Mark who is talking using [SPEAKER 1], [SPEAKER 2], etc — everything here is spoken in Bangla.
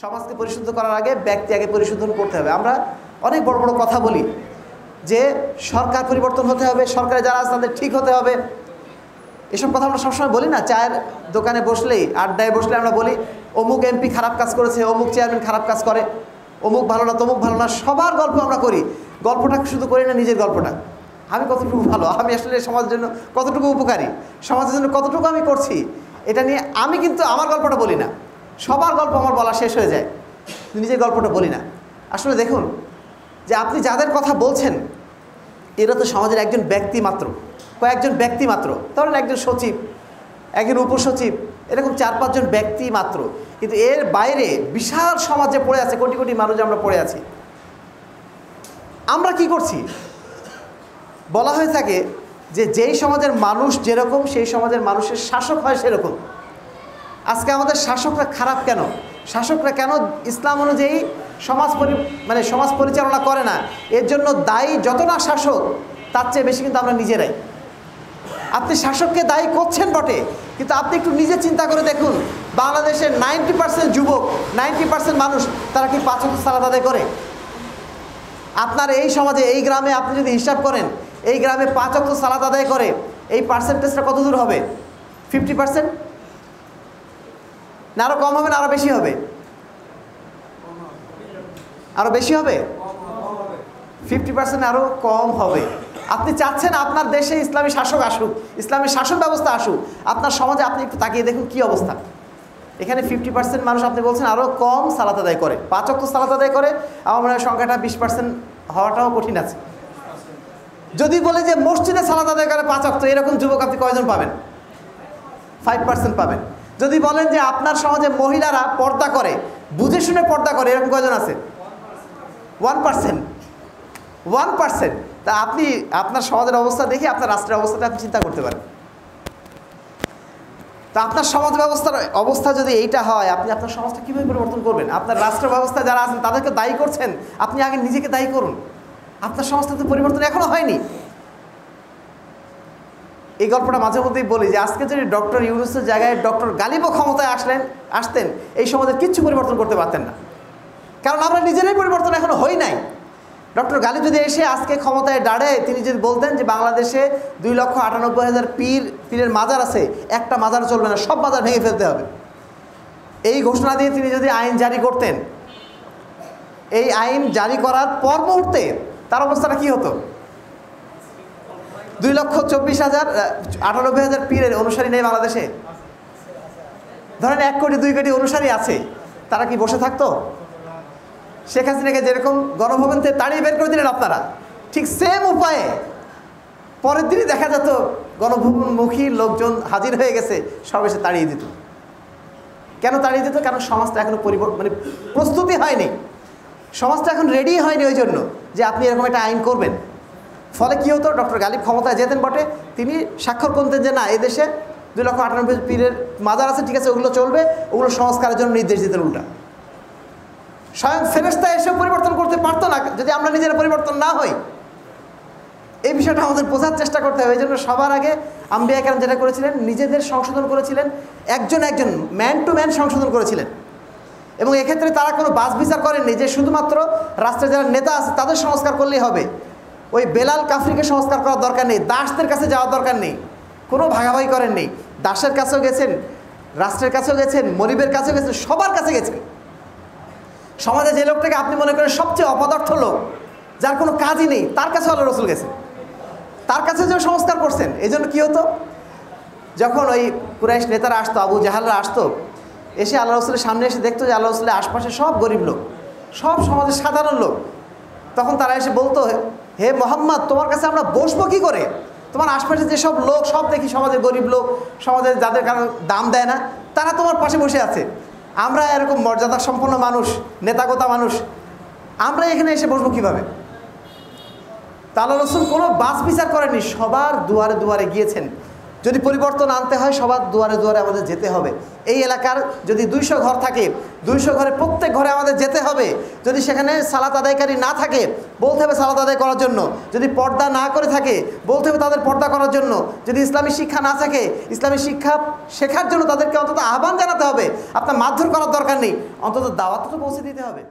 [SPEAKER 1] সমাজকে পরিশুদ্ধ করার আগে ব্যক্তি আগে পরিশোধন করতে হবে। আমরা অনেক বড় বড় কথা বলি যে সরকার পরিবর্তন হতে হবে, সরকারে যারা আছে তাদের ঠিক হতে হবে। এসব কথা আমরা সবসময় বলি না। চায়ের দোকানে বসলেই, আড্ডায় বসলে আমরা বলি অমুক এমপি খারাপ কাজ করেছে, অমুক চেয়ারম্যান খারাপ কাজ করে, অমুক ভালো না, তমুক ভালো না। সবার গল্প আমরা করি। গল্পটা শুধু করি না নিজের গল্পটা, আমি কতটুকু ভালো, আমি আসলে সমাজের জন্য কতটুকু উপকারী, সমাজের জন্য কতটুকু আমি করছি, এটা নিয়ে আমি কিন্তু আমার গল্পটা বলি না। সবার গল্প আমার বলা শেষ হয়ে যায়, নিজের গল্পটা বলি না। আসলে দেখুন যে আপনি যাদের কথা বলছেন এরা তো সমাজের একজন ব্যক্তি মাত্র, কয়েকজন ব্যক্তি মাত্র। ধরেন একজন সচিব, একজন উপসচিব, এরকম 4-5 জন ব্যক্তি মাত্র। কিন্তু এর বাইরে বিশাল সমাজে পড়ে আছে, কোটি কোটি মানুষ আমরা পড়ে আছি। আমরা কি করছি? বলা হয়ে থাকে যে যেই সমাজের মানুষ যেরকম সেই সমাজের মানুষের শাসক হয় সেরকম। আজকে আমাদের শাসকরা খারাপ কেন? শাসকরা কেন ইসলাম অনুযায়ী সমাজ পরিচালনা করে না? এর জন্য দায়ী যত না শাসক, তার চেয়ে বেশি কিন্তু আমরা নিজেরাই। আপনি শাসককে দায়ী করছেন বটে, কিন্তু আপনি একটু নিজে চিন্তা করে দেখুন, বাংলাদেশের 90% যুবক, 90% মানুষ তারা কি 5 ওয়াক্ত সালাত আদায় করে? আপনার এই সমাজে, এই গ্রামে আপনি যদি হিসাব করেন, এই গ্রামে 5 ওয়াক্ত সালাত আদায় করে, এই পার্সেন্টেজটা কত দূর হবে? 50%? না আরও কম হবে, না আরও বেশি হবে? আরও বেশি হবে? 50% আরও কম হবে। আপনি চাচ্ছেন আপনার দেশে ইসলামী শাসক আসুক, ইসলামী শাসন ব্যবস্থা আসুক। আপনার সমাজে আপনি একটু তাকিয়ে দেখুন কী অবস্থা। এখানে 50% মানুষ আপনি বলছেন আরও কম সালাত আদায় করে, 5 ওয়াক্ত সালাত আদায় করে। আমার মনে হয় সংখ্যাটা 20% হওয়াটাও কঠিন আছে। যদি বলে যে মসজিদে সালাত আদায় করে 5 ওয়াক্ত, এরকম যুবক আপনি কয়জন পাবেন? 5% পাবেন। যদি বলেন যে আপনার সমাজে মহিলারা পর্দা করে, বুঝে শুনে পর্দা করে, এরকম কয়জন আছে? 1%। তা আপনি আপনার সমাজের অবস্থা দেখে আপনার রাষ্ট্রের অবস্থাটা আপনি চিন্তা করতে পারেন। তা আপনার সমাজ ব্যবস্থার অবস্থা যদি এইটা হয়, আপনি আপনার সমাজটা কীভাবে পরিবর্তন করবেন? আপনার রাষ্ট্র ব্যবস্থা যারা আছেন তাদেরকে দায়ী করছেন, আপনি আগে নিজেকে দায়ী করুন। আপনার সমাজটা তো পরিবর্তন এখনও হয়নি। এই গল্পটা মাঝে মধ্যেই বলি যে আজকে যদি ডক্টর ইউনূসের জায়গায় ডক্টর গালিবও ক্ষমতায় আসতেন, এই সমাজের কিচ্ছু পরিবর্তন করতে পারতেন না। কারণ আমরা নিজেরাই পরিবর্তন এখনো হই নাই। ডক্টর গালিব যদি এসে আজকে ক্ষমতায় দাঁড়ে, তিনি যদি বলতেন যে বাংলাদেশে 2,98,000 পীরের মাজার আছে, একটা মাজার চলবে না, সব মাজার ভেঙে ফেলতে হবে, এই ঘোষণা দিয়ে তিনি যদি আইন জারি করতেন, এই আইন জারি করার পর মুহূর্তে তার অবস্থাটা কী হতো? 2,24,000 পীরের অনুসারী নেই বাংলাদেশে। ধরেন 1 কোটি 2 কোটি অনুসারী আছে, তারা কি বসে থাকতো? শেখ হাসিনাকে যেরকম গণভবন থেকে তাড়িয়ে বের করে দিলেন আপনারা, ঠিক সেম উপায়ে পরের দিনই দেখা যেত গণভবনমুখী লোকজন হাজির হয়ে গেছে, সব এসে তাড়িয়ে দিত। কেন তাড়িয়ে দিত? কারণ সমাজটা এখনো প্রস্তুতি হয়নি, সমাজটা এখন রেডি হয়নি ওই জন্য যে আপনি এরকম একটা আইন করবেন। ফলে কী হতো? ডক্টর গালিব ক্ষমতায় যেতেন বটে, তিনি স্বাক্ষর করতেন যে না, এদেশে 2,98,000 পীরের মাজার আছে, ঠিক আছে, ওগুলো চলবে, ওগুলো সংস্কারের জন্য নির্দেশ দিতেন উল্টা। স্বয়ং ফেরেশতা এসে পরিবর্তন করতে পারতো না যদি আমরা নিজেরা পরিবর্তন না হই। এই বিষয়টা আমাদের বোঝার চেষ্টা করতে হবে। এই জন্য সবার আগে আম্বিয়া কেরাম যেটা করেছিলেন, নিজেদের সংশোধন করেছিলেন, একজন ম্যান টু ম্যান সংশোধন করেছিলেন। এবং এক্ষেত্রে তারা কোনো বাছ বিচার করেননি যে শুধুমাত্র রাষ্ট্রের যারা নেতা আছে তাদের সংস্কার করলেই হবে, ওই বেলাল কাফরিকে সংস্কার করার দরকার নেই, দাসদের কাছে যাওয়ার দরকার নেই, কোনো ভাগাভাগি করেননি। দাসের কাছেও গেছেন, রাষ্ট্রের কাছেও গেছেন, মনিবের কাছেও গেছেন, সবার কাছে গেছেন। সমাজে যে লোকটাকে আপনি মনে করেন সবচেয়ে অপদার্থ লোক, যার কোনো কাজই নেই, তার কাছে আল্লাহ রসুল গেছেন, তার কাছে যে সংস্কার করছেন। এই জন্য কী হতো? যখন ওই কুরাইশ নেতারা আসতো, আবু জাহালরা আসতো, এসে আল্লাহ রসুলের সামনে এসে দেখতো যে আল্লাহ রসুলের আশপাশে সব গরিব লোক, সব সমাজের সাধারণ লোক, তখন তারা এসে বলতো, হে মোহাম্মদ, তোমার কাছে আমরা বসবো কী করে? তোমার আশপাশে যেসব লোক, সব দেখি সমাজের গরিব লোক, সমাজের যাদের কারণ দাম দেয় না, তারা তোমার পাশে বসে আছে। আমরা এরকম মর্যাদা সম্পন্ন মানুষ, নেতাগোতা মানুষ, আমরা এখানে এসে বসবো কীভাবে? তা আল্লাহ রসুল কোনো বাছ বিচার করেননি, সবার দুয়ারে দুয়ারে গিয়েছেন, যদি পরিবর্তন আনতে হয় সবার দুয়ারে দুয়ারে আমাদের যেতে হবে। এই এলাকার যদি 200 ঘর থাকে, 200 ঘরে প্রত্যেক ঘরে আমাদের যেতে হবে। যদি সেখানে সালাত আদায়কারী না থাকে, বলতে হবে সালাত আদায় করার জন্য। যদি পর্দা না করে থাকে, বলতে হবে তাদের পর্দা করার জন্য। যদি ইসলামী শিক্ষা না থাকে, ইসলামী শিক্ষা শেখার জন্য তাদেরকে অন্তত আহ্বান জানাতে হবে। আপনার মারধর করার দরকার নেই, অন্তত দাওয়াত তো পৌঁছে দিতে হবে।